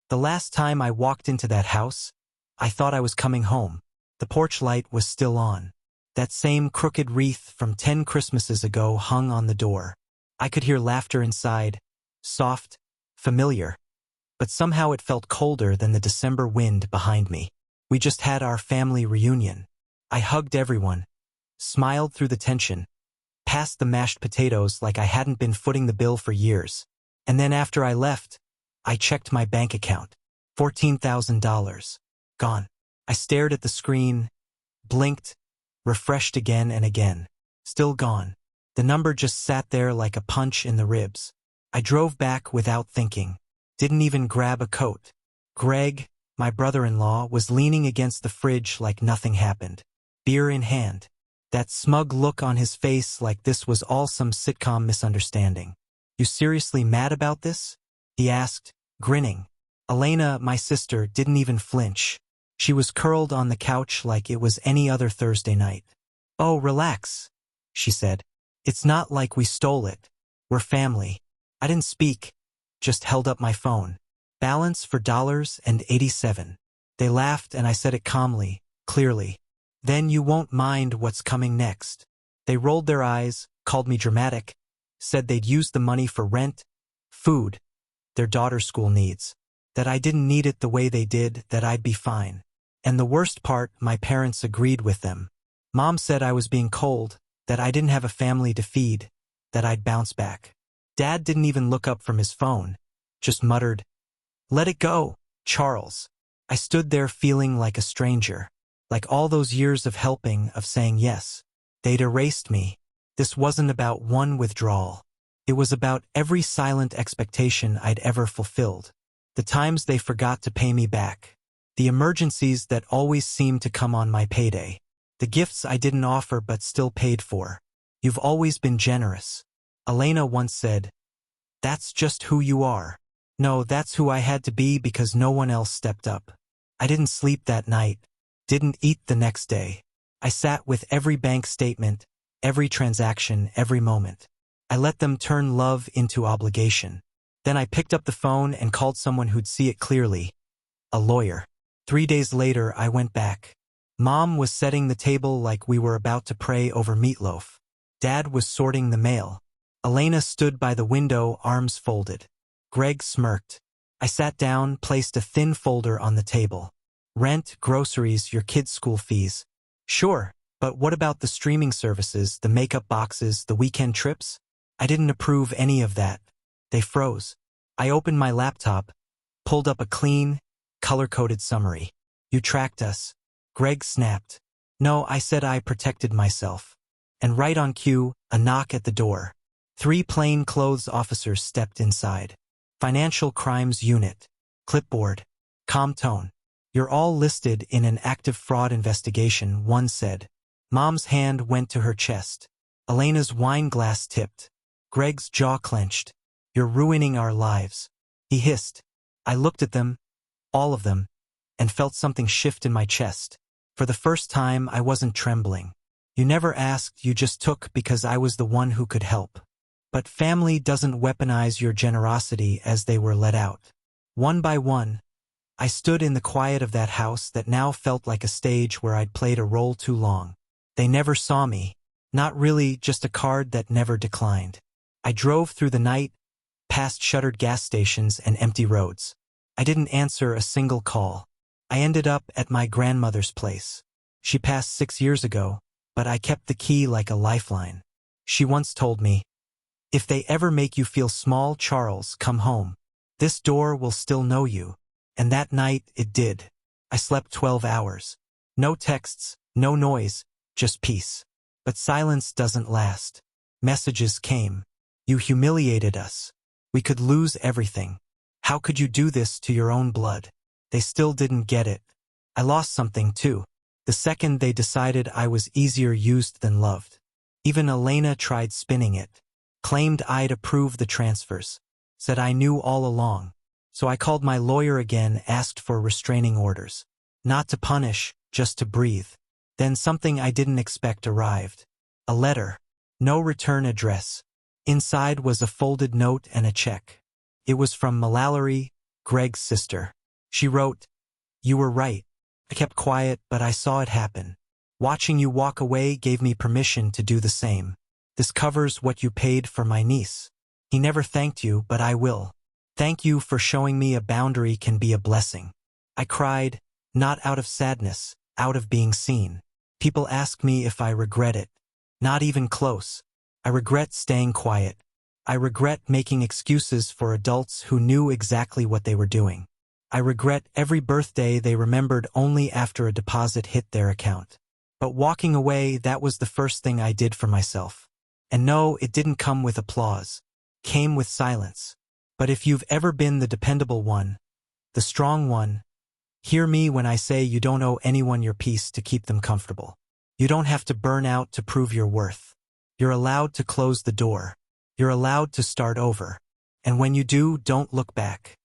The last time I walked into that house, I thought I was coming home. The porch light was still on. That same crooked wreath from 10 Christmases ago hung on the door. I could hear laughter inside, soft, familiar, but somehow it felt colder than the December wind behind me. We just had our family reunion. I hugged everyone, smiled through the tension, passed the mashed potatoes like I hadn't been footing the bill for years. And then after I left, I checked my bank account. $14,000. Gone. I stared at the screen, blinked, refreshed again and again. Still gone. The number just sat there like a punch in the ribs. I drove back without thinking. Didn't even grab a coat. Greg, my brother-in-law, was leaning against the fridge like nothing happened, beer in hand. That smug look on his face like this was all some sitcom misunderstanding. "You seriously mad about this?" he asked, grinning. Elena, my sister, didn't even flinch. She was curled on the couch like it was any other Thursday night. "Oh, relax," she said. "It's not like we stole it. We're family." I didn't speak, just held up my phone. Balance for $1.87. They laughed and I said it calmly, clearly. "Then you won't mind what's coming next." They rolled their eyes, called me dramatic, said they'd use the money for rent, food, their daughter's school needs, that I didn't need it the way they did, that I'd be fine. And the worst part, my parents agreed with them. Mom said I was being cold, that I didn't have a family to feed, that I'd bounce back. Dad didn't even look up from his phone, just muttered, "Let it go, Charles." I stood there feeling like a stranger, like all those years of helping, of saying yes. They'd erased me. This wasn't about one withdrawal. It was about every silent expectation I'd ever fulfilled. The times they forgot to pay me back. The emergencies that always seemed to come on my payday. The gifts I didn't offer but still paid for. "You've always been generous," Elena once said. "That's just who you are." No, that's who I had to be because no one else stepped up. I didn't sleep that night. Didn't eat the next day. I sat with every bank statement, every transaction, every moment. I let them turn love into obligation. Then I picked up the phone and called someone who'd see it clearly. A lawyer. 3 days later, I went back. Mom was setting the table like we were about to pray over meatloaf. Dad was sorting the mail. Elena stood by the window, arms folded. Greg smirked. I sat down, placed a thin folder on the table. "Rent, groceries, your kids' school fees." "Sure, but what about the streaming services, the makeup boxes, the weekend trips?" I didn't approve any of that. They froze. I opened my laptop, pulled up a clean, color-coded summary. "You tracked us." Greg snapped. "No, I said I protected myself." And right on cue, a knock at the door. 3 plainclothes officers stepped inside. "Financial Crimes Unit." Clipboard. Calm tone. "You're all listed in an active fraud investigation," one said. Mom's hand went to her chest. Elena's wine glass tipped. Greg's jaw clenched. "You're ruining our lives," he hissed. I looked at them, all of them, and felt something shift in my chest. For the first time, I wasn't trembling. You never asked, you just took because I was the one who could help. But family doesn't weaponize your generosity as they were let out. One by one, I stood in the quiet of that house that now felt like a stage where I'd played a role too long. They never saw me. Not really, just a card that never declined. I drove through the night, past shuttered gas stations and empty roads. I didn't answer a single call. I ended up at my grandmother's place. She passed 6 years ago, but I kept the key like a lifeline. She once told me, "If they ever make you feel small, Charles, come home. This door will still know you." And that night it did. I slept 12 hours. No texts, no noise, just peace. But silence doesn't last. Messages came. "You humiliated us. We could lose everything. How could you do this to your own blood?" They still didn't get it. I lost something too. The second they decided I was easier used than loved. Even Elena tried spinning it. Claimed I'd approved the transfers. Said I knew all along. So I called my lawyer again, asked for restraining orders. Not to punish, just to breathe. Then something I didn't expect arrived. A letter. No return address. Inside was a folded note and a check. It was from Mallory, Greg's sister. She wrote, "You were right. I kept quiet, but I saw it happen. Watching you walk away gave me permission to do the same. This covers what you paid for my niece. He never thanked you, but I will. Thank you for showing me a boundary can be a blessing." I cried, not out of sadness, out of being seen. People ask me if I regret it. Not even close. I regret staying quiet. I regret making excuses for adults who knew exactly what they were doing. I regret every birthday they remembered only after a deposit hit their account. But walking away, that was the first thing I did for myself. And no, it didn't come with applause. It came with silence. But if you've ever been the dependable one, the strong one, hear me when I say you don't owe anyone your peace to keep them comfortable. You don't have to burn out to prove your worth. You're allowed to close the door. You're allowed to start over. And when you do, don't look back.